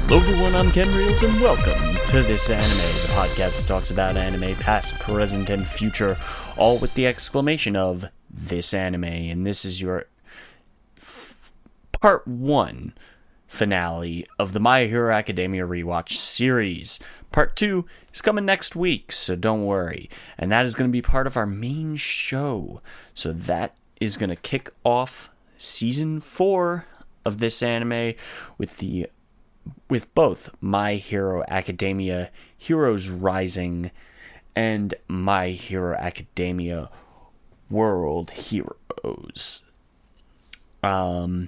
Hello everyone, I'm Ken Reels, and welcome to This Anime, the podcast that talks about anime, past, present, and future, all with the exclamation of This Anime, and this is your part 1 finale of the My Hero Academia Rewatch series. Part 2 is coming next week, so don't worry, and that is going to be part of our main show, so that is going to kick off Season 4 of This Anime with both My Hero Academia Heroes Rising and My Hero Academia World Heroes. But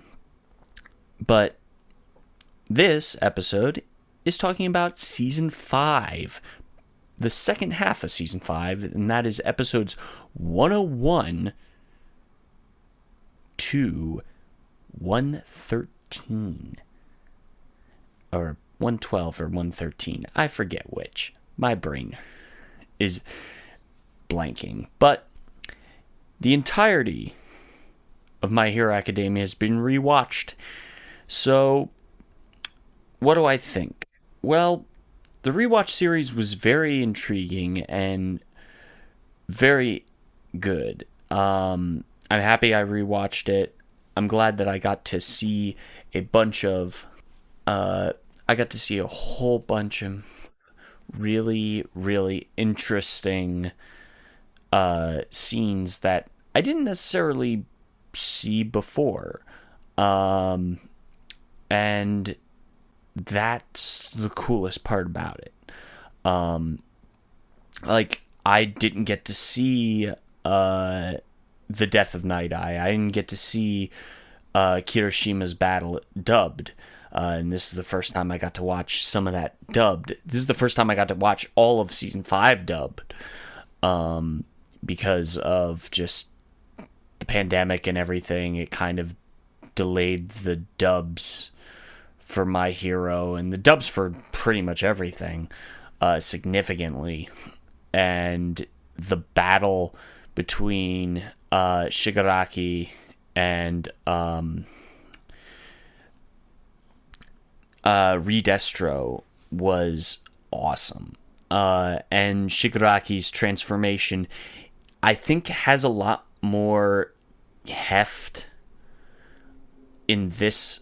this episode is talking about Season 5, the second half of Season 5, and that is episodes 101 to 113. Or 112 or 113. I forget which. My brain is blanking. But the entirety of My Hero Academia has been rewatched. So, what do I think? Well, the rewatch series was very intriguing and very good. I'm happy I rewatched it. I'm glad that I got to see a whole bunch of really, really interesting scenes that I didn't necessarily see before. And that's the coolest part about it. I didn't get to see the death of Night Eye. I didn't get to see Kirishima's battle dubbed. And this is the first time I got to watch some of that dubbed. This is the first time I got to watch all of Season 5 dubbed. Because of just the pandemic and everything, it kind of delayed the dubs for My Hero and the dubs for pretty much everything significantly. And the battle between Shigaraki and Redestro was awesome. And Shigaraki's transformation, I think, has a lot more heft in this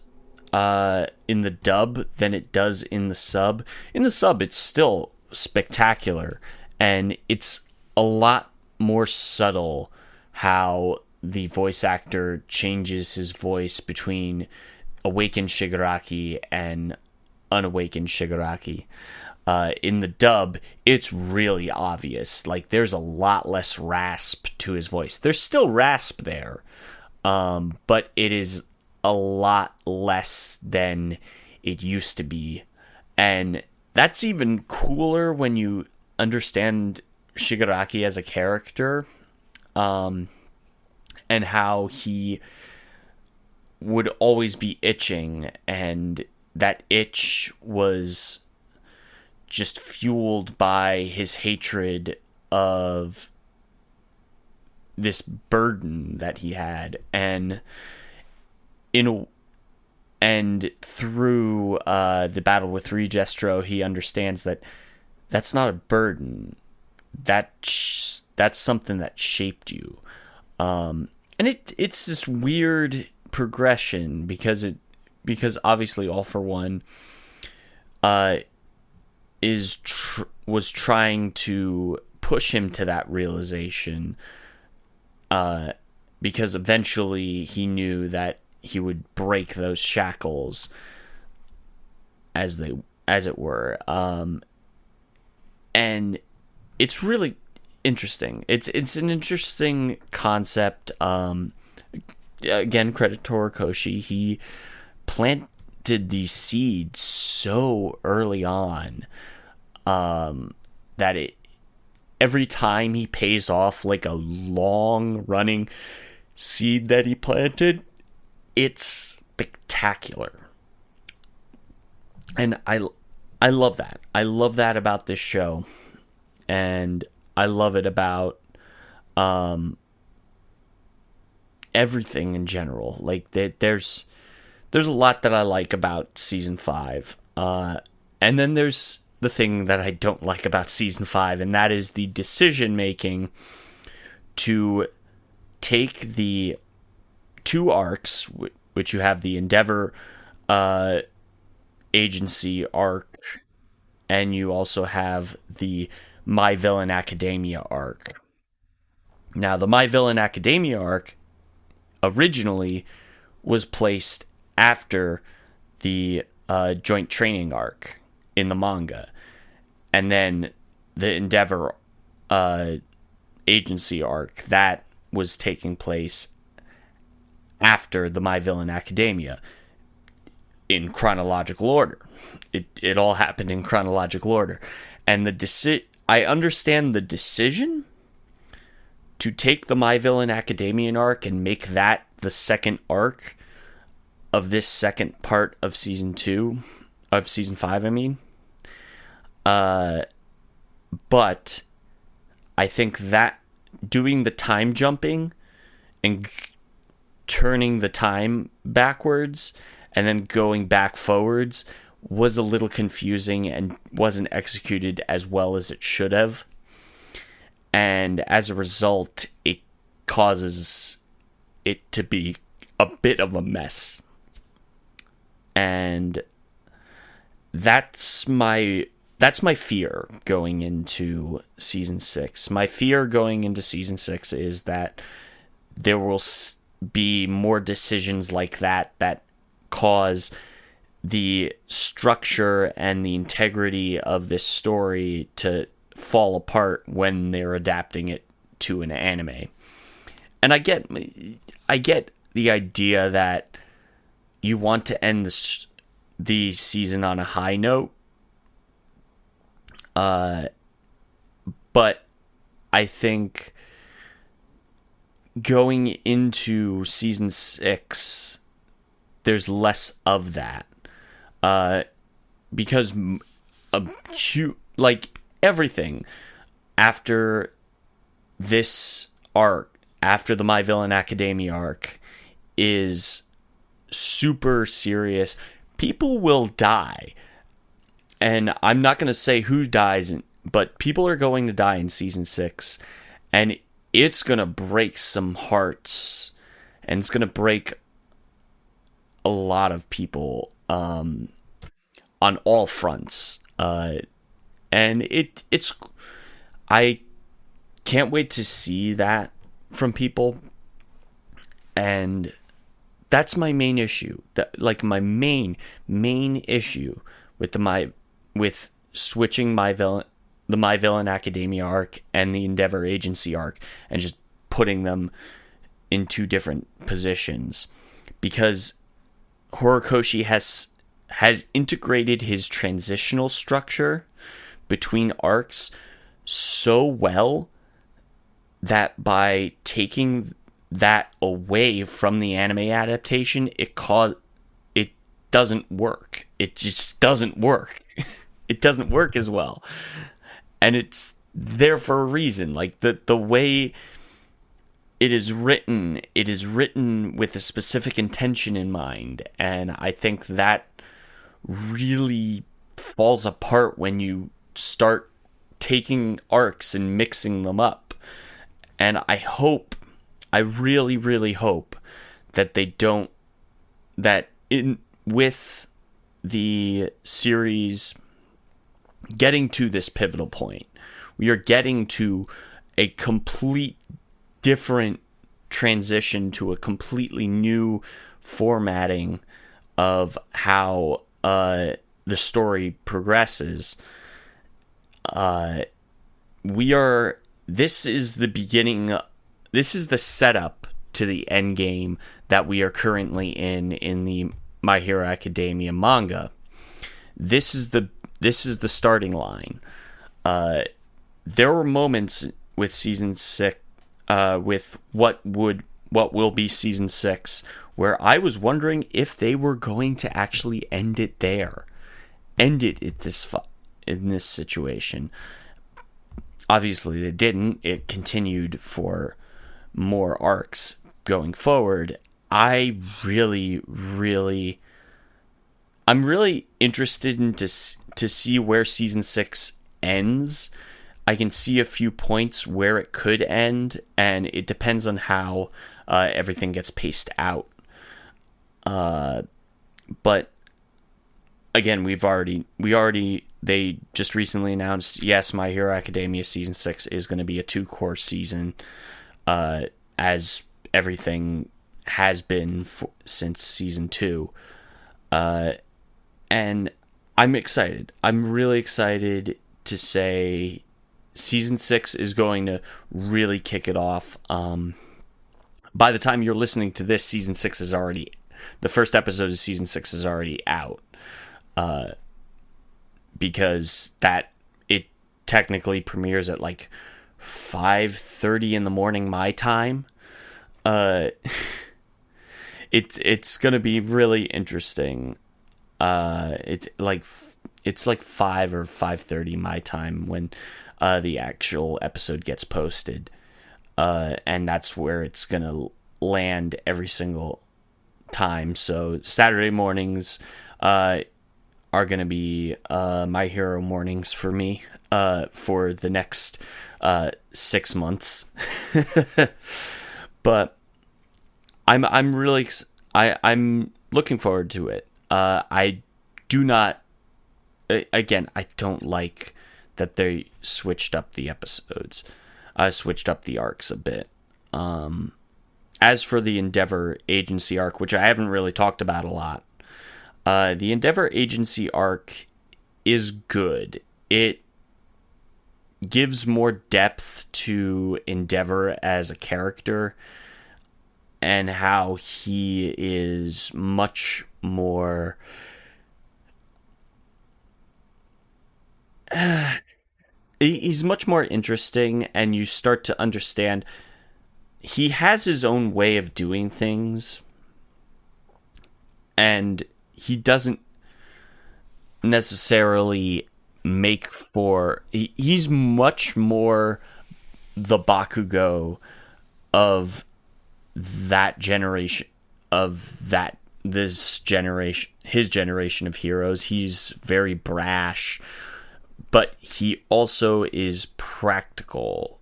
in the dub than it does in the sub. In the sub, it's still spectacular, and it's a lot more subtle how the voice actor changes his voice between awakened Shigaraki and unawakened Shigaraki. In the dub, it's really obvious. Like, there's a lot less rasp to his voice. There's still rasp there, but it is a lot less than it used to be. And that's even cooler when you understand Shigaraki as a character, and how he would always be itching, and that itch was just fueled by his hatred of this burden that he had, and through the battle with Regestro, he understands that that's not a burden. That's something that shaped you, and it's this weird progression because obviously All For One was trying to push him to that realization, because eventually he knew that he would break those shackles, as it were, and it's really interesting. It's an interesting concept. Again, credit to Horikoshi. He planted these seeds so early on that every time he pays off like a long running seed that he planted, it's spectacular. And I love that. I love that about this show, and I love it about everything in general. Like, there's a lot that I like about season 5. And then there's the thing that I don't like about season 5, and that is the decision making to take the two arcs, which you have the Endeavor agency arc, and you also have the My Villain Academia arc. Now, the My Villain Academia arc originally was placed after the joint training arc in the manga, and then the Endeavor agency arc that was taking place after the My Villain Academia in chronological order. It all happened in chronological order, and I understand the decision to take the My Villain Academia arc and make that the second arc of this second part of season 5, I mean. But I think that doing the time jumping and turning the time backwards and then going back forwards was a little confusing and wasn't executed as well as it should have. And as a result, it causes it to be a bit of a mess. And that's my fear going into season 6. My fear going into season 6 is that there will be more decisions like that cause the structure and the integrity of this story to fall apart when they're adapting it to an anime. And I get the idea that you want to end the season on a high note, but I think going into season 6, there's less of that, because like everything after this arc, after the My Villain Academia arc, is super serious. People will die, and I'm not going to say who dies, but people are going to die in season 6, and it's going to break some hearts, and it's going to break a lot of people on all fronts. And it's I can't wait to see that from people, and that's my main issue. My main issue with switching the My Villain Academia arc and the Endeavor Agency arc and just putting them in two different positions, because Horikoshi has integrated his transitional structure between arcs so well that by taking that away from the anime adaptation, it doesn't work. It just doesn't work. It doesn't work as well. And it's there for a reason. Like the way it is written with a specific intention in mind. And I think that really falls apart when you start taking arcs and mixing them up. And I really, really hope that they don't, with the series getting to this pivotal point, we are getting to a complete different transition to a completely new formatting of how the story progresses. This is the beginning. This is the setup to the end game that we are currently in the My Hero Academia manga. This is the starting line. There were moments with season 6, with what will be season 6, where I was wondering if they were going to actually end it there, in this situation. Obviously, they didn't. It continued for more arcs going forward. I really, really I'm really interested to see where season 6 ends. I can see a few points where it could end, and it depends on how everything gets paced out. But again, they just recently announced, yes, My Hero Academia season 6 is going to be a 2-core season, as everything has been since season 2. And I'm excited. I'm really excited to say season 6 is going to really kick it off. By the time you're listening to this, season 6 is already... The first episode of season 6 is already out. Because it technically premieres at like 5:30 in the morning my time. It's gonna be really interesting. It's like 5 or 5:30 my time when the actual episode gets posted, and that's where it's gonna land every single time. So Saturday mornings are gonna be My Hero mornings for me for the next 6 months. But I'm really I'm looking forward to it. I do not. Again, I don't like that they switched up the episodes, switched up the arcs a bit. As for the Endeavor Agency arc, which I haven't really talked about a lot, the Endeavor Agency arc is good. It gives more depth to Endeavor as a character and how he is much more... he's much more interesting, and you start to understand he has his own way of doing things, and he doesn't necessarily make for... He's much more the Bakugou of that generation, his generation of heroes. He's very brash, but he also is practical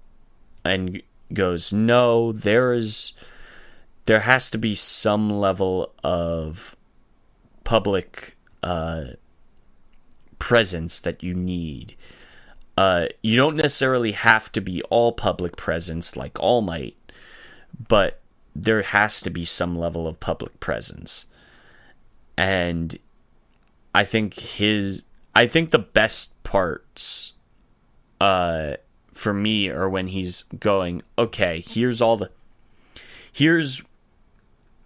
and goes, no, there has to be some level of public presence that you need. You don't necessarily have to be all public presence like All Might, but there has to be some level of public presence. And I think the best parts for me are when he's going, okay,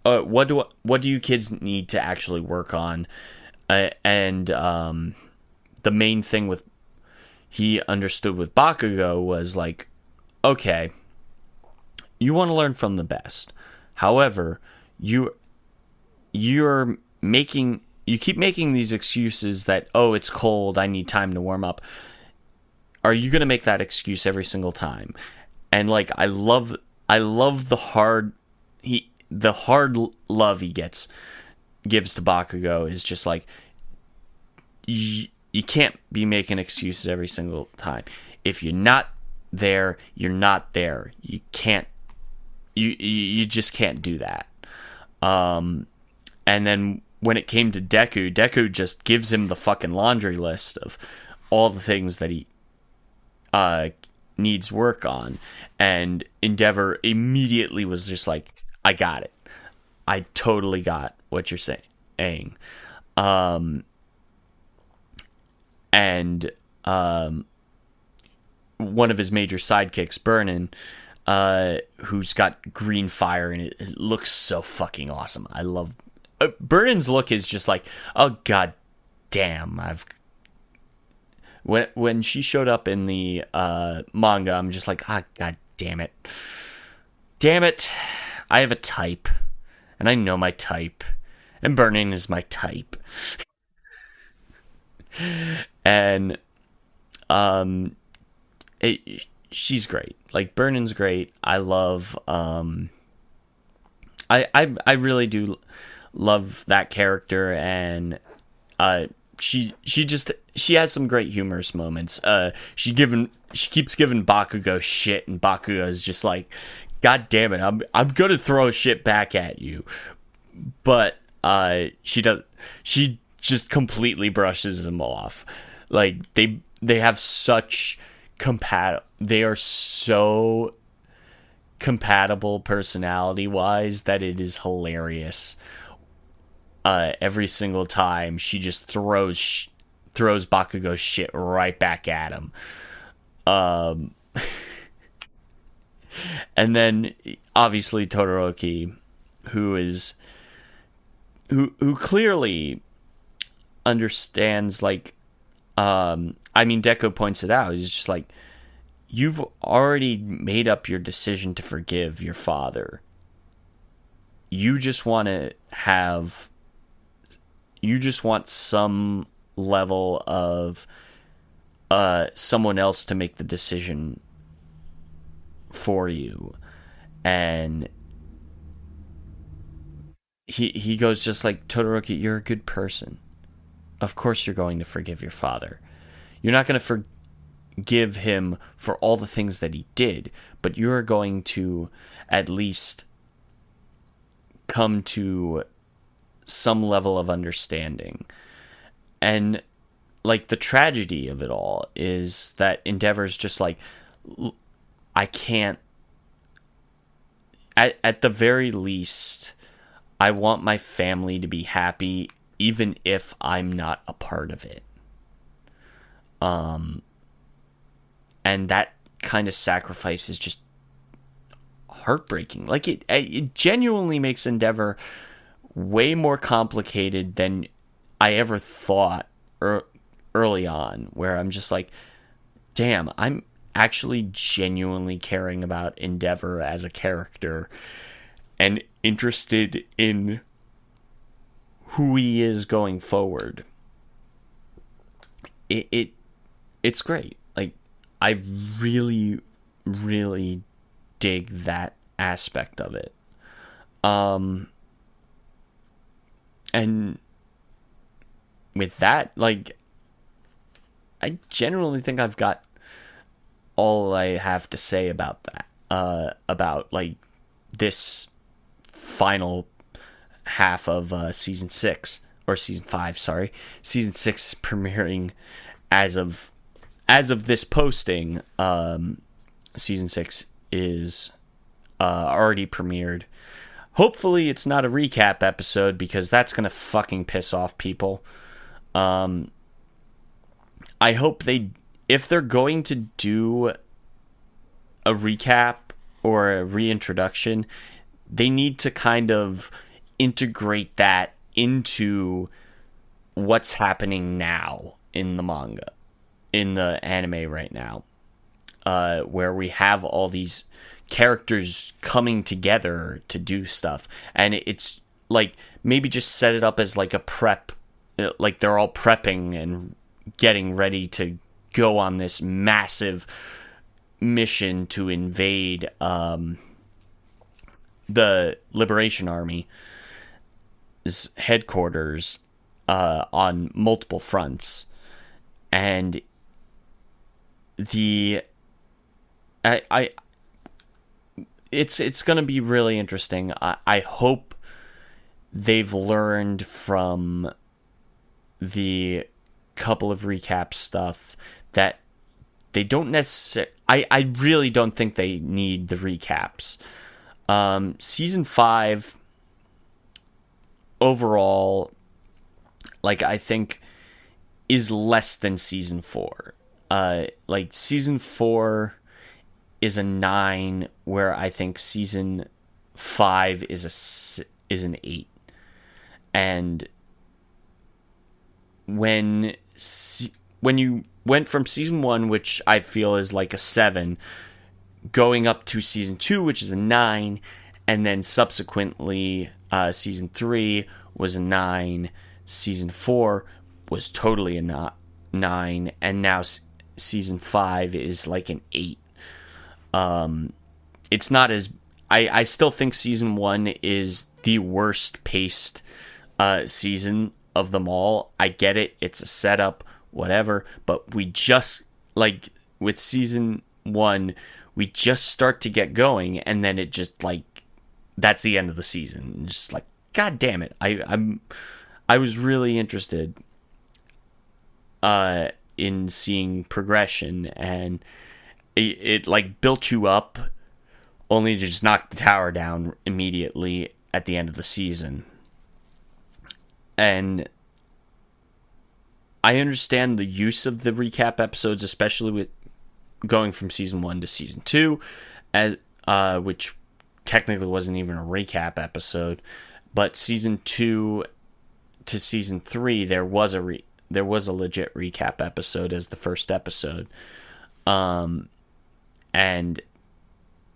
what do you kids need to actually work on? And the main thing he understood with Bakugou was like, okay, you want to learn from the best. However, you keep making these excuses that, oh, it's cold, I need time to warm up. Are you going to make that excuse every single time? And like, I love the hard love he gives to Bakugou is just like, you can't be making excuses every single time. If you're not there, you're not there. You can't. You just can't do that. And then when it came to Deku just gives him the fucking laundry list of all the things that he needs work on, and Endeavor immediately was just like, I got it. I totally got what you're saying. And one of his major sidekicks, Burnin, who's got green fire, and it looks so fucking awesome. I love... Burnin's look is just like, oh, god damn, When she showed up in the manga, I'm just like, god damn it. Damn it. I have a type, and I know my type, and Burnin is my type. And she's great. Like, Burnin's great. I love I really do love that character, and Uh, she has some great humorous moments. She keeps giving Bakugou shit, and Bakugou is just like, God damn it, I'm gonna throw shit back at you. But she just completely brushes him off. Like they have such they are so compatible personality wise that it is hilarious. Every single time she just throws Bakugou's shit right back at him. And then obviously Todoroki, who clearly understands, like, I mean, Deku points it out. He's just like, you've already made up your decision to forgive your father. You just want some level of someone else to make the decision for you. And he goes just like, Todoroki, you're a good person. Of course you're going to forgive your father. You're not going to forgive him for all the things that he did, but you're going to at least come to some level of understanding. And like, the tragedy of it all is that Endeavor's just like, I can't, at the very least, I want my family to be happy even if I'm not a part of it. And that kind of sacrifice is just heartbreaking. Like, it genuinely makes Endeavor way more complicated than I ever thought early on, where I'm just like, damn, I'm actually genuinely caring about Endeavor as a character and interested in who he is going forward. It's great. Like, I really, really dig that aspect of it. And with that, like, I generally think I've got all I have to say about that. About, like, this final half of season 6, or season 5, sorry. Season 6 premiering as of this posting. Season 6 is already premiered. Hopefully it's not a recap episode, because that's gonna fucking piss off people. I hope if they're going to do a recap or a reintroduction, they need to kind of integrate that into what's happening now in the manga, in the anime right now, where we have all these characters coming together to do stuff. And it's like, maybe just set it up as like a prep, like they're all prepping and getting ready to go on this massive mission to invade the Liberation Army's headquarters on multiple fronts. And it's going to be really interesting. I hope they've learned from the couple of recap stuff that they don't necessarily... I really don't think they need the recaps. Season 5 overall, like, I think is less than season 4. Like, season 4 is a 9, where I think season 5 is an 8. And when you went from season 1, which I feel is like a 7, going up to season 2, which is a 9, and then subsequently season 3 was a 9, season 4 was totally a 9, and now season 5 is like an 8. It's not as... I still think season 1 is the worst paced season of them all. I get it. It's a setup, whatever. But we just, like, with season 1, we just start to get going, and then it just, like, that's the end of the season. Just like, God damn it. I was really interested in seeing progression, and it like built you up only to just knock the tower down immediately at the end of the season. And I understand the use of the recap episodes, especially with going from season 1 to season 2, as which technically wasn't even a recap episode, but season 2 to season 3 there was a legit recap episode as the first episode, and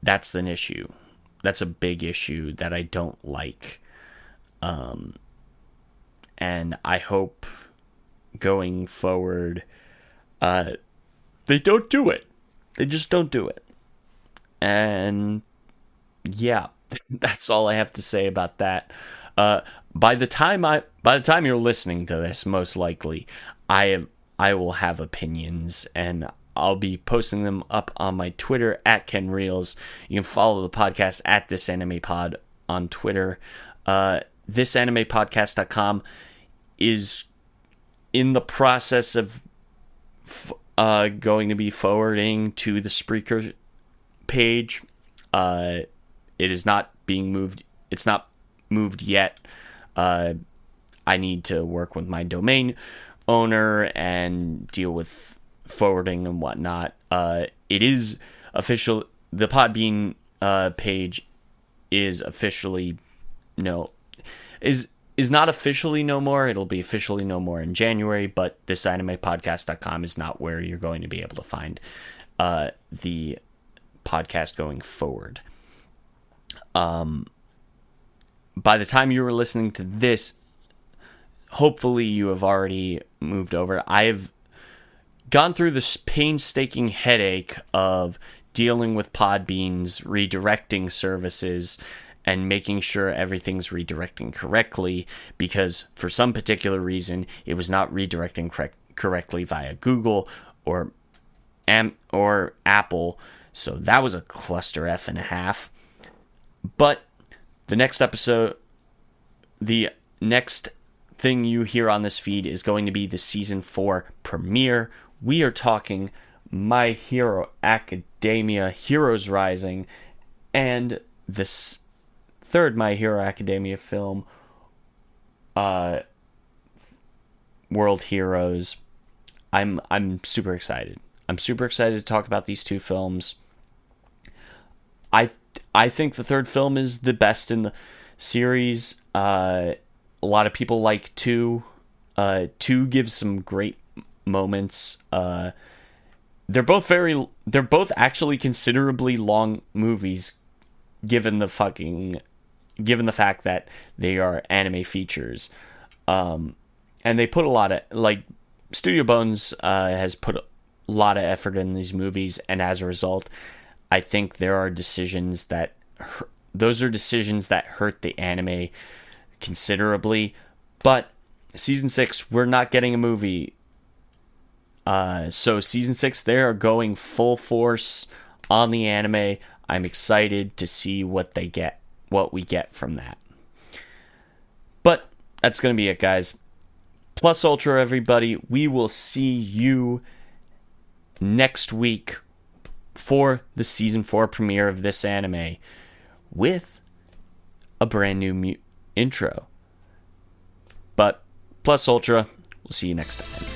that's an issue. That's a big issue that I don't like, and I hope going forward they don't do it. They just don't do it. And yeah, that's all I have to say about that. By the time you're listening to this, most likely I will have opinions, and I'll be posting them up on my Twitter at KenReels. You can follow the podcast at ThisAnimePod on Twitter. ThisAnimePodcast.com is in the process of going to be forwarding to the Spreaker page. It is not being moved. It's not moved yet. I need to work with my domain owner and deal with forwarding and whatnot. It is official. The Podbean page is officially is not officially no more. It'll be officially no more in January, but ThisAnimePodcast.com is not where you're going to be able to find the podcast going forward. By the time you were listening to this, hopefully you have already moved over. I've gone through this painstaking headache of dealing with Podbean's redirecting services and making sure everything's redirecting correctly, because for some particular reason it was not redirecting correctly via Google or Apple. So that was a cluster F and a half. But the next episode, the next thing you hear on this feed is going to be the season 4 premiere. We are talking My Hero Academia Heroes Rising and this third My Hero Academia film, World Heroes. I'm super excited. I'm super excited to talk about these two films. I think the third film is the best in the series. A lot of people like 2. 2 gives some great moments. They're both actually considerably long movies, given the fact that they are anime features. And they put a lot of, like, Studio Bones has put a lot of effort in these movies, and as a result, I think there are decisions that hurt the anime considerably. But season 6, we're not getting a movie. So season 6, they are going full force on the anime. I'm excited to see what we get from that. But that's going to be it, guys. Plus Ultra, everybody. We will see you next week for the season 4 premiere of this anime with a brand new intro. But Plus Ultra, we'll see you next time.